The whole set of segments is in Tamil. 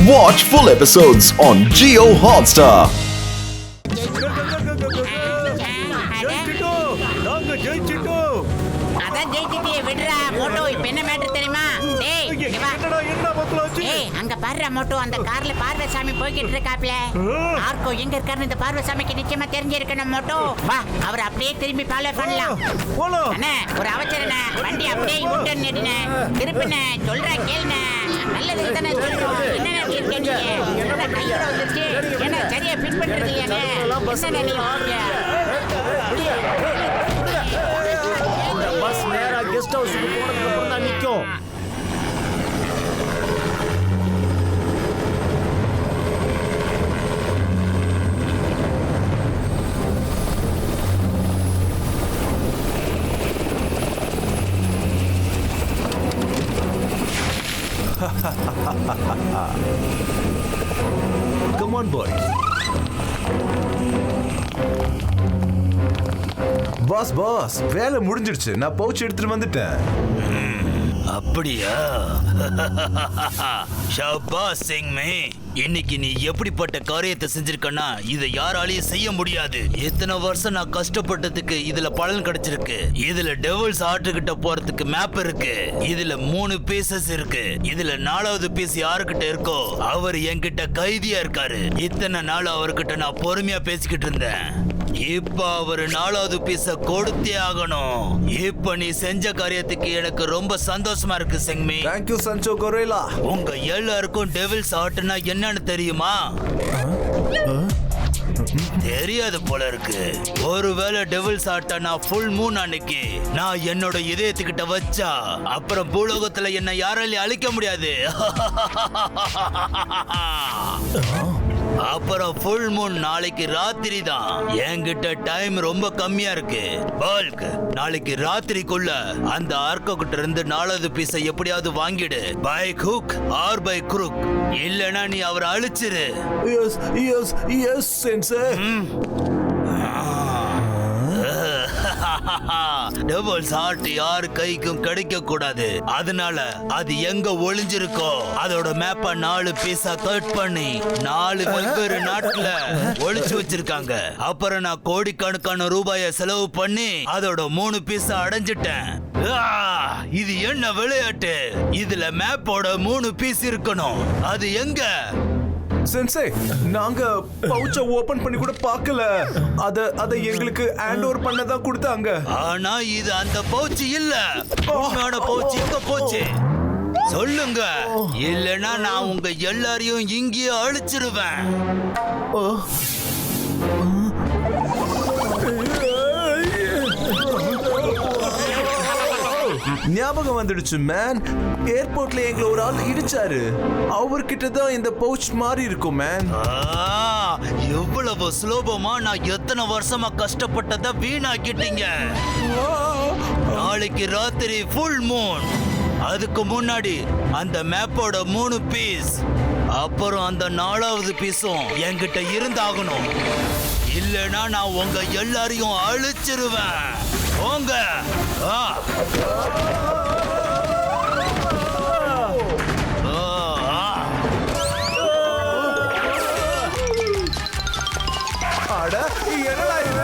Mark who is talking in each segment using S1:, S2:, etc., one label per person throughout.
S1: Watch full episodes on Jio Hotstar.
S2: அதான் ஜெயிச்சிட்டியே விடுறா மோட்டோ. இப்ப என்ன மேட்டர் தெரியுமா? அங்க பாரு மோட்டோ, அந்த கார்ல பார்வசாமி போய்கிட்டு இருக்காப்ல. ஆர்கோ எங்க இருக்காருன்னு இந்த பார்வசாமிக்கு நிச்சயமா தெரிஞ்சிருக்கணும் மோட்டோ. வா, அவர் அப்படியே திரும்பி ஃபாலோ பண்ணலாம். அண்ணே, ஒரு அவசரண்ணே, வண்டி அப்படியே யூட்டர்ன் எடுண்ணே, திருப்பிண்ணே, சொல்றா கேளுண்ணே. நல்லது தானே சொல்றோம். என்னண்ணே அப்படி இருக்கீங்க? என்னோட கையோட வந்துருச்சு. என்ன சரியா ஃபிட் பண்றது இல்லையாண்ணே?
S3: இந்த பஸ் நேரா கெஸ்ட் ஹவுஸ்க்கு போனதுக்கு அப்புறம் தான் நிக்கும். Come on, boys.
S4: பாஸ் வேலை முடிஞ்சிடுச்சு. நான் பவுச் எடுத்துட்டு வந்துட்டேன்.
S5: அப்படியா? ஷாபாஸ் சிங்மே, இன்னைக்கு நீ எப்படிப்பட்ட காரியத்தை செஞ்சிருக்கனா இதை யாராலையும் செய்ய முடியாது. எத்தனை வருஷம் நான் கஷ்டப்பட்டதுக்கு இதுல பலன் கிடைச்சிருக்கு. இதுல டெவில்ஸ் ஆர்ட்டுகிட்ட போறதுக்கு மேப் இருக்கு. இதுல 3 பீசஸ் இருக்கு. இதுல 4வது பீஸ் யாருக்கிட்ட இருக்கோ அவர் என்கிட்ட கைதியா இருக்காரு. இத்தனை நாள் அவர்கிட்ட நான் பொறுமையா பேசிக்கிட்டு இருந்தேன். இப்ப அவர் 4வது பீஸ கொடுத்தே ஆகணும். இப்ப நீ செஞ்ச காரியத்துக்கு எனக்கு ரொம்ப சந்தோஷமா இருக்கு சிங்மி.
S4: Thank you சஞ்சோ கொரேலா.
S5: உங்க எல்லாருக்கும் டெவில்ஸ் ஆர்ட்னா என்னன்னு தெரியுமா? தெரியாது போல இருக்கு. ஒருவேளை டெவில்ஸ் ஆர்ட்னா ஃபுல் மூன் அன்னைக்கு நான் என்னோட இதயத்துக்கிட்ட வச்சா அப்புறம் பூலோகத்துல என்ன யாராலையும் அழிக்க முடியாது. அப்புறம் ஃபுல் மூன் நாளைக்கு ராத்திரி தான். என்கிட்ட டைம் ரொம்ப கம்மியா இருக்கு. பல்க், நாளைக்கு ராத்திரிக்குள்ள அந்த ஆர்கோ கிட்ட இருந்து 4வது பீஸை எப்படியாவது வாங்கிடு. By hook or by crook. இல்லனா நீ அவரை அழிச்சிரு.
S4: Yes sensei.
S5: டெவில்ஸ் ஹார்ட் யார் கைக்கும் கிடைக்க கூடாது. அதனால அது எங்க ஒளிஞ்சிருக்கோ அதோட மேப்ப 4 பீஸா கட் பண்ணி 4 வெவ்வேறு நாட்டுல ஒளிச்சு வச்சிருக்காங்க. அப்புறம் நான் கோடிக்கணக்கான ரூபாய செலவு பண்ணி அதோட 3 பீஸா அடைஞ்சிட்டேன். இது என்ன விளையாட்டு? இதுல மேப்போட 3 பீஸ் இருக்கணும். அது எங்க?
S4: சென்சே, நாங்க பவுச்ச ஓபன் பண்ணி கூட பார்க்கல. அத எங்களுக்கு ஹேண்ட் ஓவர் பண்ண தான் கொடுத்தாங்க.
S5: ஆனா இது அந்த பவுச் இல்ல. உண்மையான பவுச் எங்க போச்சு? சொல்லுங்க, இல்லனா நான் உங்க எல்லாரையும் இங்கேயே அழிச்சிருவேன்.
S4: ஞாபகம் வந்துடுச்சு மேன். ஏர்போர்ட்ல எங்களை ஒரு ஆள் இடிச்சாரு. அவர்கிட்ட தான் இந்த பவுச் மாறி இருக்கும் மேன்.
S5: எவ்வளவு சுலபமா நான் எத்தனை வருஷமா கஷ்டப்பட்டத வீணாக்கிட்டீங்க. நாளைக்கு ராத்திரி ஃபுல் மூன். அதுக்கு முன்னாடி அந்த மேப்போட 3 பீஸ் அப்புறம் அந்த 4வது பீஸும் என்கிட்ட இருந்தாகணும். இல்லனா நான் உங்க எல்லாரையும் அழிச்சிருவேன். போங்க.
S4: அட, என்னடா இது?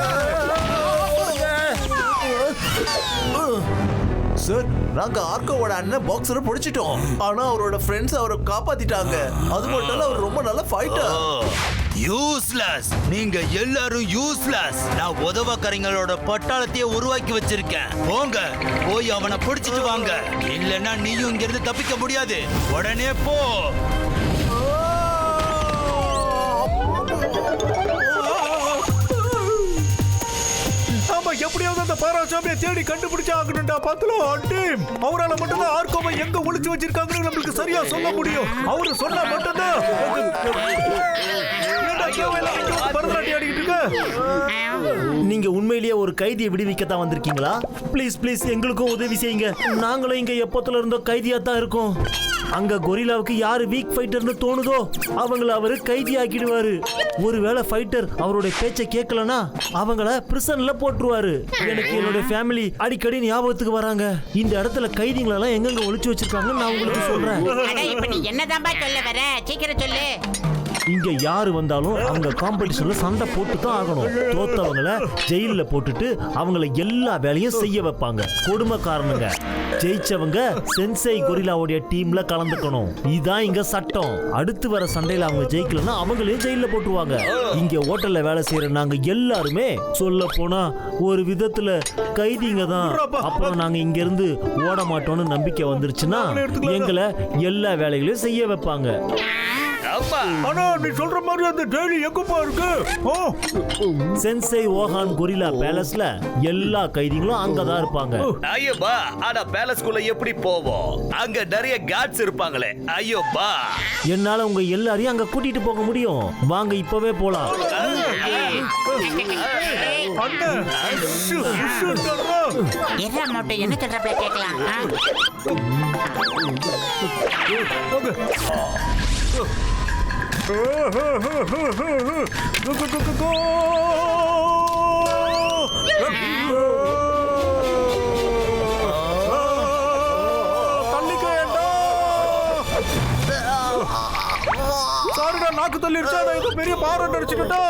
S4: சார், நாங்க ஆர்கோவோட அண்ணன் பாக்ஸரை பிடிச்சிட்டோம். ஆனா அவரோட ஃப்ரெண்ட்ஸ் அவரை காப்பாத்திட்டாங்க. அது மட்டும் இல்ல, அவர் ரொம்ப நல்ல ஃபைட்டர்.
S5: யூஸ்லெஸ். நீங்க எல்லாரும் யூஸ்லெஸ். நான் உதவக்காரங்களோட பட்டாளத்தையே உருவாக்கி வச்சிருக்கேன். போங்க, போய் அவனை பிடிச்சிட்டு வாங்க. இல்லன்னா நீயும் இங்க இருந்து தப்பிக்க முடியாது. உடனே போ.
S3: எப்படியாவது அந்த பாராசாமியை தேடி கண்டுபிடிச்சா ஆகணும்டா. பத்தலாம் டீம். அவரால மட்டும்தான் ஆர்கோவை எங்க ஒளிச்சு வச்சிருக்காங்கன்னு நம்மளுக்கு சரியா சொல்ல முடியும். அவரு சொன்னா மட்டும்தான். நீங்க உண்மையிலேயே ஒரு கைதியை விடுவிக்கத்தான் வந்திருக்கீங்களா? ப்ளீஸ் எங்களுக்கும் உதவி செய்யுங்க. நாங்களும் இங்க எப்பத்துல இருந்தோ கைதியா தான் இருக்கோம். அங்க கொரில்லாவுக்கு யாரு வீக் ஃபைட்டர்னு தோணுதோ அவங்கள அவரு கைதி ஆக்கிடுவாரு. ஒருவேளை ஃபைட்டர் அவருடைய பேச்சை கேட்கலனா அவங்கள பிரிசன்ல போட்டுருவாரு. எனக்கு என்னோட ஃபேமிலி அடிக்கடி ஞாபகத்துக்கு வராங்க. இந்த இடத்துல கைதிங்களெல்லாம் எங்கெங்க ஒளிச்சு வச்சிருக்காங்கன்னு நான் உங்களுக்கு சொல்றேன்.
S2: அட இப்ப நீ என்னதான்பா சொல்ல வர? சீக்கிரம் சொல்லு.
S3: இங்க யாரு வந்தாலும் அவங்க காம்படிஷன்ல சண்டை போட்டு தான் ஆகணும். தோத்தவங்கள ஜெயில போட்டுட்டு அவங்கள எல்லா வேலையும் செய்ய வைப்பாங்க. கொடுமைக்காரனுங்க. ஜெயிச்சவங்க சென்சை கொரில்லாவுடைய டீம்ல கலந்துக்கணும். இதான் இங்க சட்டம். அடுத்து வர சண்டையில அவங்க ஜெயிக்கலன்னா அவங்களையும் ஜெயில போட்டுருவாங்க. இங்க ஹோட்டல்ல வேலை செய்யற நாங்க எல்லாருமே சொல்ல போனா ஒரு விதத்துல கைதிங்க தான். அப்புறம் நாங்க இங்க இருந்து ஓட மாட்டோம்னு நம்பிக்கை வந்துருச்சுன்னா எங்களை எல்லா வேலைகளையும் செய்ய வைப்பாங்க.
S6: ஆனா நீ சொல்ற மாதிரி அந்த டெய்லி எங்கப்பா இருக்கு?
S3: சென்சை ஓஹான் கொரில்லா பேலஸ்ல எல்லா கைதிகளும் அங்கதான் இருப்பாங்க.
S5: ஐயோப்பா, ஆனா பேலஸ்குள்ள எப்படி போவோம்? அங்க நிறைய கார்ட்ஸ் இருப்பாங்களே. ஐயோப்பா,
S3: என்னால உங்க எல்லாரையும் அங்க கூட்டிட்டு போக முடியும். வாங்க இப்பவே போலாம்.
S2: என்ன மோட்டோ என்ன சொல்றப்ப கேட்கலாம்.
S6: சாரிடா, நாக்கு தள்ளிடுச்சா? இது பெரிய பாராட்டு அடிச்சுக்கிட்டா.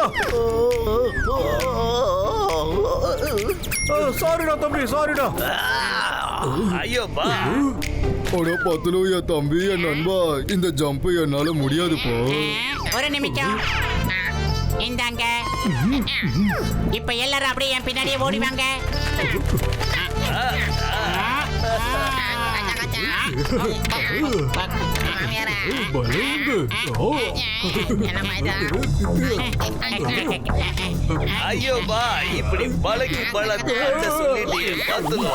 S6: சாரிடா தம்பி, சாரிடா.
S5: ஐயோப்பா,
S7: அட பத்துலோ என் தம்பி, என் நண்பா, இந்த ஜம்ப் என்னால முடியாதுப்பா.
S2: ஒரு நிமிஷம் இந்தாங்க. இப்ப எல்லாரும் அப்படியே என் பின்னாடியே ஓடிவாங்க.
S5: ஐயோப்பா, இப்படி பழகி பழக்க சொல்லிட்டு பார்த்துக்கோ.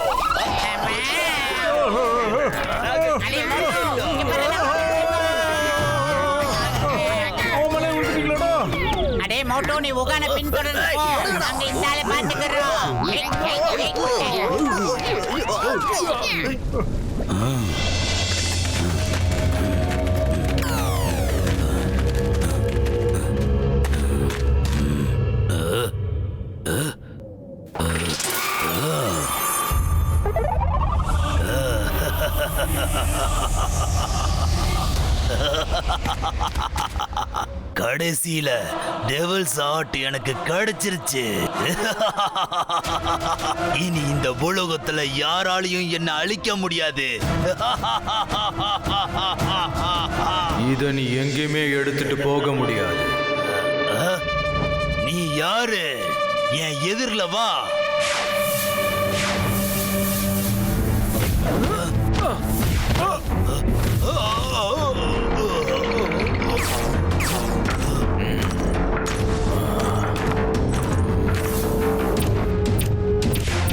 S2: அடே மோட்டோ, நீ உகான பின்தொடர்ந்து போ. நாங்க இந்தால பாத்துக்கிறோம்.
S5: கடைசியில டெவில்ஸ் ஆர்ட் எனக்கு கிடைச்சிருச்சு. இனி இந்த உலகத்துல யாராலையும் என்ன அழிக்க முடியாது.
S8: இத நீ எங்கேயுமே எடுத்துட்டு போக முடியாது.
S5: நீ யாரு? என் எதிரில வா.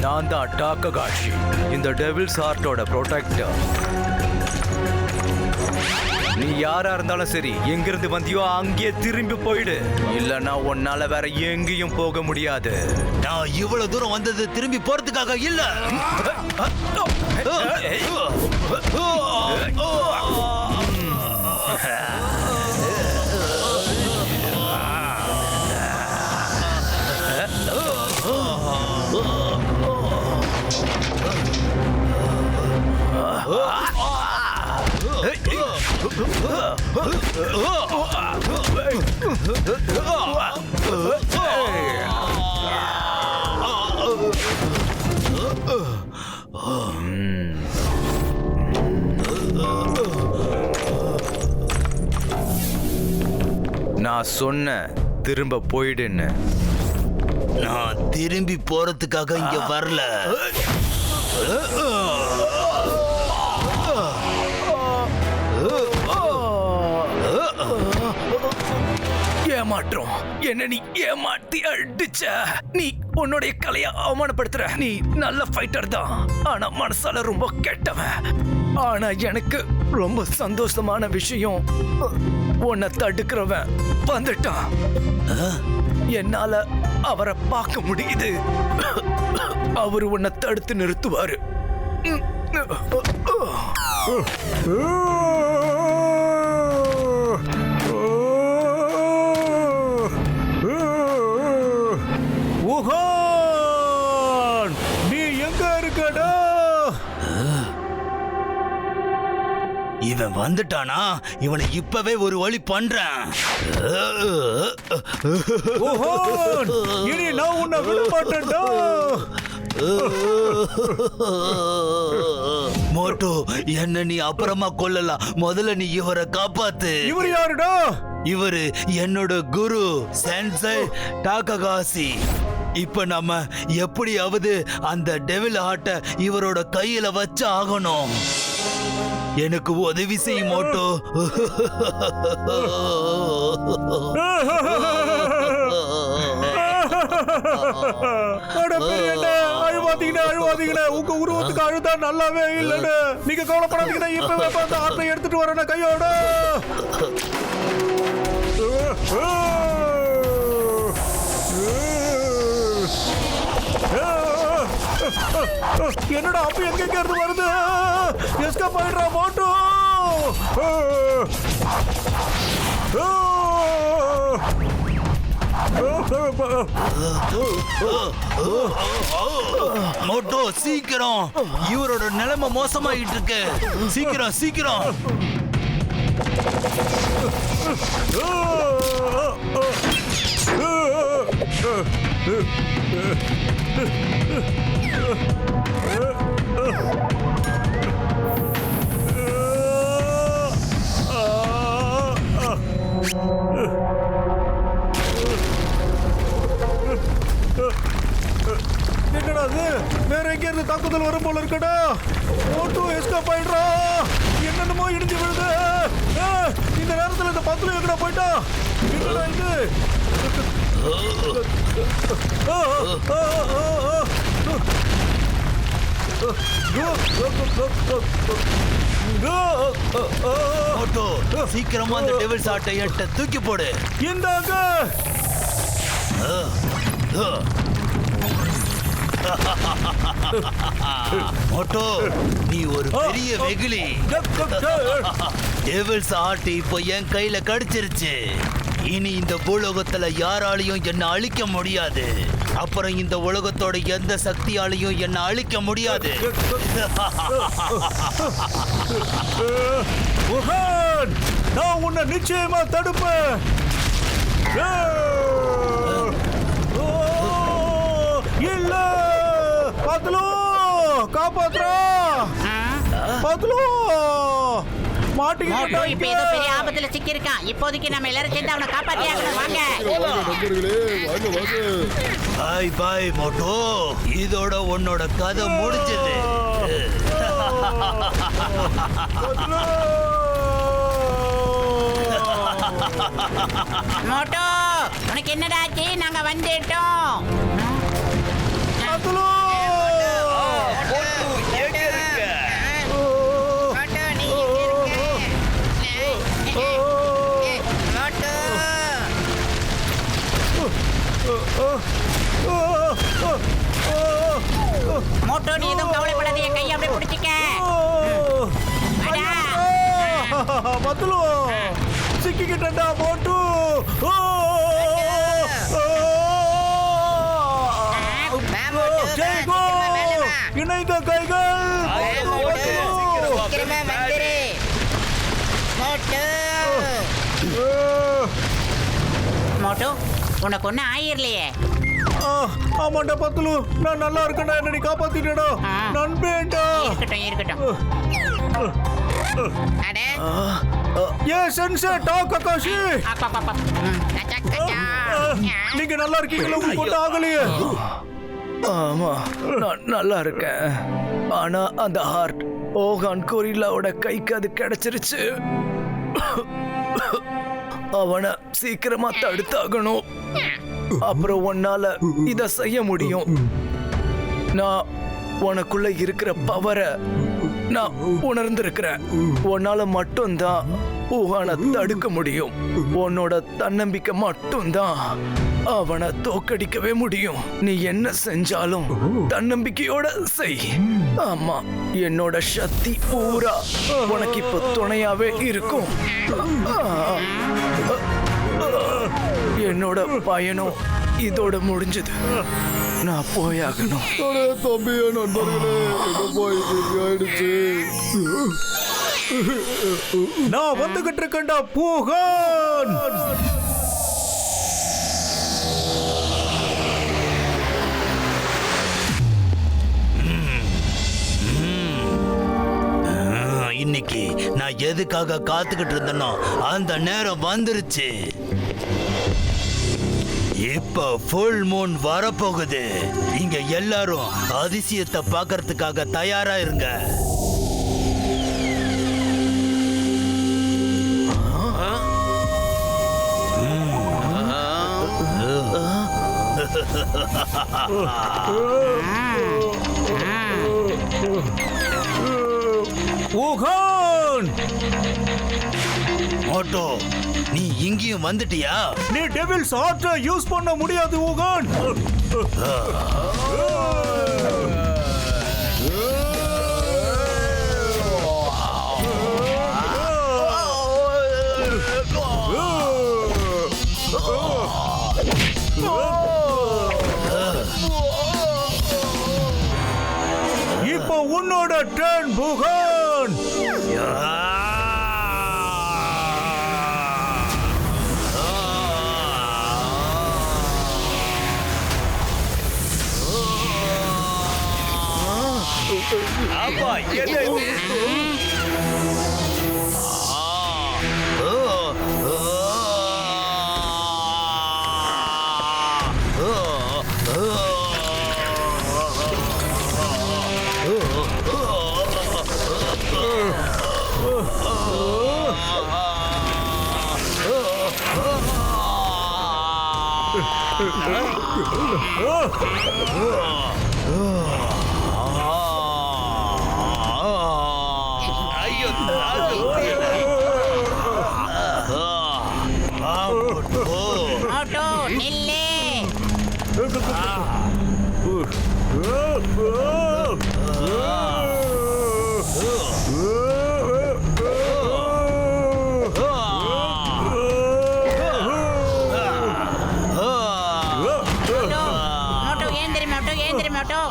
S8: நான் தான் டாக்ககாஷி, இந்த டெவில்ஸ் ஆர்ட்டோட ப்ரொடெக்டர். நீ யாரா இருந்தாலும் சரி, எங்கிருந்து வந்தியோ அங்கேயே திரும்பி போயிடு. இல்லன்னா உன்னால வேற எங்கேயும் போக முடியாது.
S5: நான் இவ்வளவு தூரம் வந்தது திரும்பி போறதுக்காக இல்ல.
S8: நான் சொன்ன திரும்ப போயிடுன்னு.
S5: நான் திரும்பி போறதுக்காக இங்க வரல.
S8: ஏமாற்றம். என்ன நீ ஏமாத்தி அடிச்ச. நீ உன்னுடைய கலையை அவமானப்படுத்துற. நீ நல்ல ஃபைட்டர் தான், ஆனா மனசால ரொம்ப கெட்டவன். ஆனா எனக்கு ரொம்ப சந்தோஷமான விஷயம், உன்னை தடுக்கிறவன் வந்துட்டான். என்னால அவரை பார்க்க முடியுது. அவரு உன்னை தடுத்து நிறுத்துவாரு.
S6: ஊஹான்
S5: வந்துட்டானா? இவனை இப்பவே ஒரு வழி பண்றேன்.
S6: இனி நான் உன்னை விட மாட்டேன்டா.
S5: மோட்டோ, என்ன நீ அப்புறமா கொல்லலாம், முதல்ல நீ இவரை காப்பாத்து.
S6: இவர் யாருடா?
S5: இவரு என்னோட குரு சென்சை டாககாசி. இப்ப நம்ம எப்படியாவது அந்த டெவில் ஹார்ட்ட இவரோட கையில வச்சு ஆகணும். எனக்கு உதவி செய் மோட்டோ.
S6: அழுவாதீங்கண்ணே. உங்க உருவத்துக்கு அழுதா நல்லாவே இல்லைன்னு நீங்க கவலைப்படாதீங்கண்ணா. இப்பவே பார்த்து ஆட்டை எடுத்துட்டு வரேன் கையோட. என்னடா அப்ப எங்க இருந்து வருது? Escape ஆயிடுறா Moto.
S5: மோட்டோ சீக்கிரம், இவரோட நிலைமை மோசமாயிட்டு இருக்கு. சீக்கிரம் சீக்கிரம்.
S6: என்னடா அது? வேற எங்க இருந்து தாக்குதல் வரும் போல இருக்கடா. மோட்டோ எஸ்கேப் ஆயிடுறா. என்னென்னமோ இடிஞ்சு விழுது. இந்த நேரத்துல இந்த பத்துல எங்கடா போயிட்டா? என்னடா இது?
S5: மோட்டோ சீக்கிரமா அந்த டெவில் சாட்டை எட்ட தூக்கி போடு.
S6: இந்தாங்க.
S5: மோட்டோ, நீ ஒரு பெரிய வெகுளி. டெவில்ஸ் ஹார்ட் இப்போ என் கையில கடிச்சிருச்சு. இனி இந்த பூலோகத்துல யாராலையும் என்ன அழிக்க முடியாது. அப்புறம் இந்த உலகத்தோட எந்த சக்தியாலையும் என்ன அழிக்க முடியாது.
S6: நான் உன்னை நிச்சயமா தடுப்பேன். இல்ல பாத்துலோ, காப்பாத்துறா பாத்துலோ.
S2: மோட்டோ இப்ப ஏதோ பெரிய ஆபத்துல சிக்கி இருக்கான். இப்போதைக்கு நம்ம எல்லாரும் சேர்ந்து அவனை காப்பாத்தி ஆகணும். வாங்க
S7: நண்பர்களே, வாங்க வாங்க.
S5: பாய் பாய் மோட்டோ, இதோட உன்னோட கதை முடிஞ்சது.
S2: மோட்டோ, உனக்கு என்னடா ஆச்சு? நாங்க வந்துட்டோம். மோட்டோ, நீ எதுவும் கவலைப்படாத. என் கையை அப்படியே பிடிச்சிக்க.
S6: மத்துலோ சிக்கிக்கிட்டா மோட்டு. இணைந்த கைகள்.
S2: மோட்டோ, உனக்கு ஒன்னும் ஆயிரலையே.
S6: ஆமாண்டா பத்துலு, நான் நல்லா இருக்கேன்டா. என்ன நீ காப்பாத்திட்டா நண்பேண்டா.
S2: இருக்கட்டும் இருக்கட்டும்.
S6: ஏ சென்சே டாககாஷி, நீங்க நல்லா இருக்கீங்களா? உங்களுக்கு ஒன்றும் ஆகலையே?
S8: ஆமா, நான் நல்லா இருக்கேன். ஆனா அந்த ஹார்ட் ஓகான் கொரில்லாவோட கைக்கு அது கிடைச்சிருச்சு. அவனை சீக்கிரமா தடுத்தாகணும். அப்புறம் உன்னால இத செய்ய முடியும். நான் உனக்குள்ள இருக்கிற பவரை நான் உணர்ந்திருக்கிறேன். உன்னால மட்டும்தான் ஊகானை தடுக்க முடியும். உன்னோட தன்னம்பிக்கை மட்டும்தான் அவனை தோக்கடிக்கவே முடியும். நீ என்ன செஞ்சாலும் தன்னம்பிக்கையோட செய். ஆமா, என்னோட சக்தி பூரா உனக்கு இப்ப துணையாவே இருக்கும். என்னோட பயணம் இதோட முடிஞ்சது. நான் போயாகணும்.
S7: தம்பி, நண்பர்களே, என்ன போய் ஆயிடுச்சு.
S6: நான் வந்துகிட்டு இருக்கேன்டா பூகான்.
S5: இன்னைக்கு நான் எதுக்காக காத்துக்கிட்டு இருந்தேனோ அந்த நேரம் வந்துருச்சு. இப்ப ஃபுல் மூன் வரப்போகுது. இங்க எல்லாரும் அதிசயத்தை பார்க்கறதுக்காக தயாரா இருங்க.
S6: பூகான்,
S5: மோட்டோ, நீ இங்கேயும் வந்துட்டியா?
S6: நீ டெவில்ஸ் ஆர்ட்டை யூஸ் பண்ண முடியாது பூகான். இப்போ உன்னோட டர்ன் பூகான்.
S5: அப்பா, என்ன இது? ஐயோ,
S2: மோட்டோ நில்லு. மோட்டோ ஏந்திரி, மோட்டோ ஏந்திரி, மோட்டோ.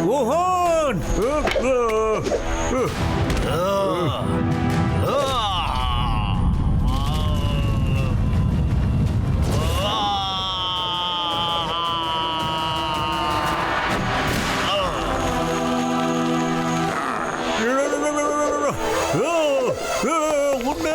S6: பூகான். உன்ன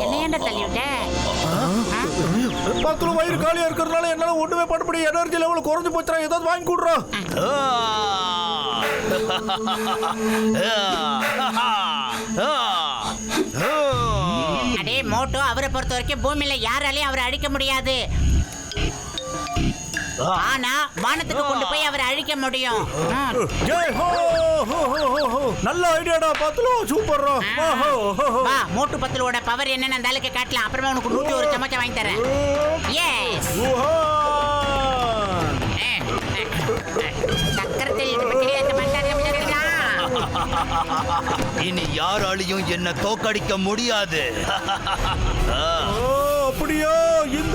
S2: என்னையாண்ட தள்ளி விட்ட?
S6: பத்துல வயிறு காலியா இருக்கிறதுனால என்னால ஒண்ணுமே பண்ண முடியும். எனர்ஜி லெவல் குறைஞ்சு போச்சுடா. ஏதாவது வாங்கி கொடுறா.
S2: அடே மோட்டோ, அவரை பொறுத்த வரைக்கும் பூமியில யாராலையும் அவரை அழிக்க முடியாது. ஆனா வானத்துக்கு கொண்டு போய் அவரை அழிக்க முடியும்.
S6: ஜெய் ஹோ ஹோ ஹோ ஹோ. நல்ல ஐடியாடா பத்துல. சூப்பர்ரா.
S2: வா, மோட்டு பத்துலோட பவர் என்னன்னு அந்த ஆளுக்கு காட்டலாம். அப்புறமா உனக்கு 101 சமச்சா வாங்கி தரேன். எஸ். சக்கரத்தில்
S5: இனி யாராலையும் என்ன தோக்கடிக்க முடியாது.
S6: அப்படியா? இந்த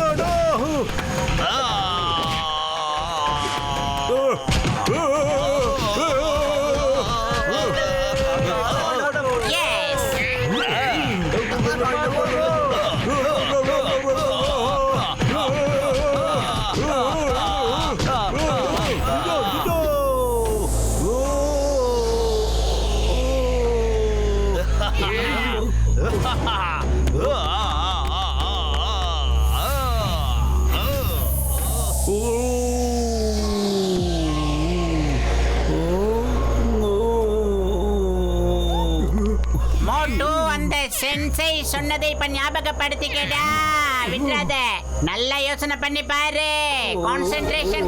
S2: சொன்னதை இப்ப ஞாபகப்படுத்திக்கடா. விட்டுறாத. நல்லா யோசனை பண்ணி பாரு. கான்சென்ட்ரேஷன்.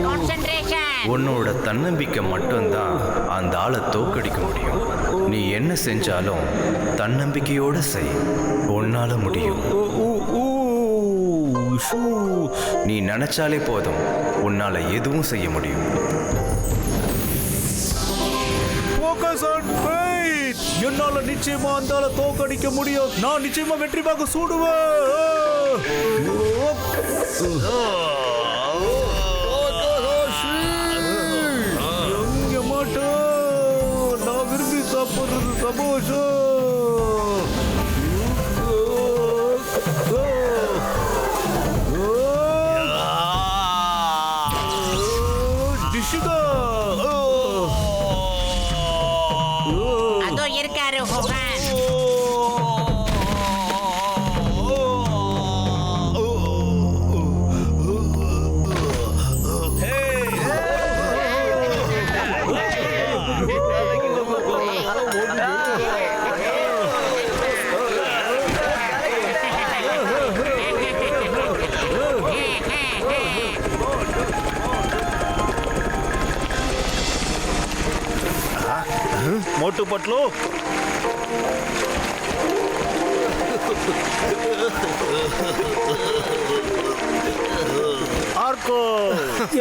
S9: உன்னோட தன்னம்பிக்கை மட்டும்தான் அந்த ஆளை தோக்கடிக்க முடியும். நீ என்ன செஞ்சாலும் தன்னம்பிக்கையோட செய், உன்னால முடியும். நீ நினைச்சாலே போதும், உன்னால எதுவும் செய்ய முடியும்.
S6: Focus on faith. என்னால நிச்சயமா அந்த ஆளை தோக்கடிக்க முடியும். நான் நிச்சயமா வெற்றி பார்க்க எங்க மாட்டோம். நான் விரும்பி சாப்பிடுறது சமோசம்.
S2: அதோ இருக்காரு ஹோகன்.
S3: மோட்டு பட்லு, ஆர்கோ,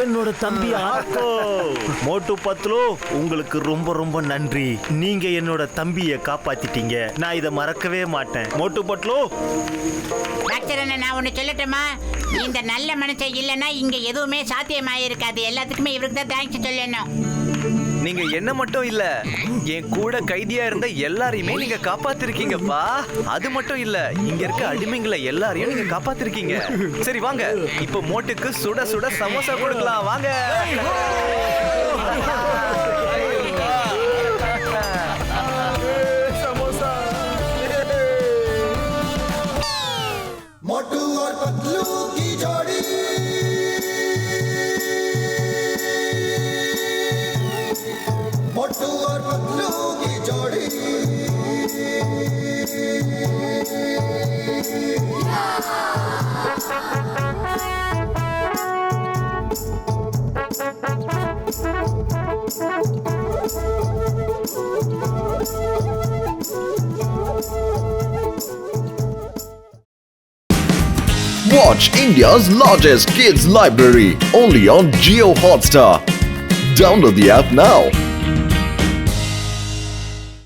S3: என்னோட தம்பி ஆர்கோ. மோட்டு பத்லு, உங்களுக்கு ரொம்ப ரொம்ப நன்றி. நீங்க என்னோட தம்பியை காப்பாத்திட்டீங்க. நான் இதை மறக்கவே மாட்டேன். மோட்டு பட்லு,
S2: டாக்டர் அண்ணா, நான் ஒண்ணு சொல்லட்டுமா? இந்த நல்ல மனுஷன் இல்லைன்னா இங்க எதுவுமே சாத்தியமாயிருக்காது. எல்லாத்துக்குமே இவருக்கு தான் தேங்க்ஸ் சொல்லணும்.
S9: நீங்க என்ன மட்டும் இல்ல, என் கூட கைதியா இருந்த எல்லாரையுமே நீங்க காப்பாத்திருக்கீங்கப்பா. அது மட்டும் இல்ல, இங்க இருக்க அடிமைங்களை எல்லாரையும் நீங்க காப்பாத்திருக்கீங்க. சரி வாங்க, இப்ப மோட்டுக்கு சுட சுட சமோசா கொடுக்கலாம். வாங்க.
S10: मोटू और पतलू की जोड़ी मोटू और पतलू की जोड़ी
S1: Watch India's largest kids library only on Jio Hotstar. Download the app now.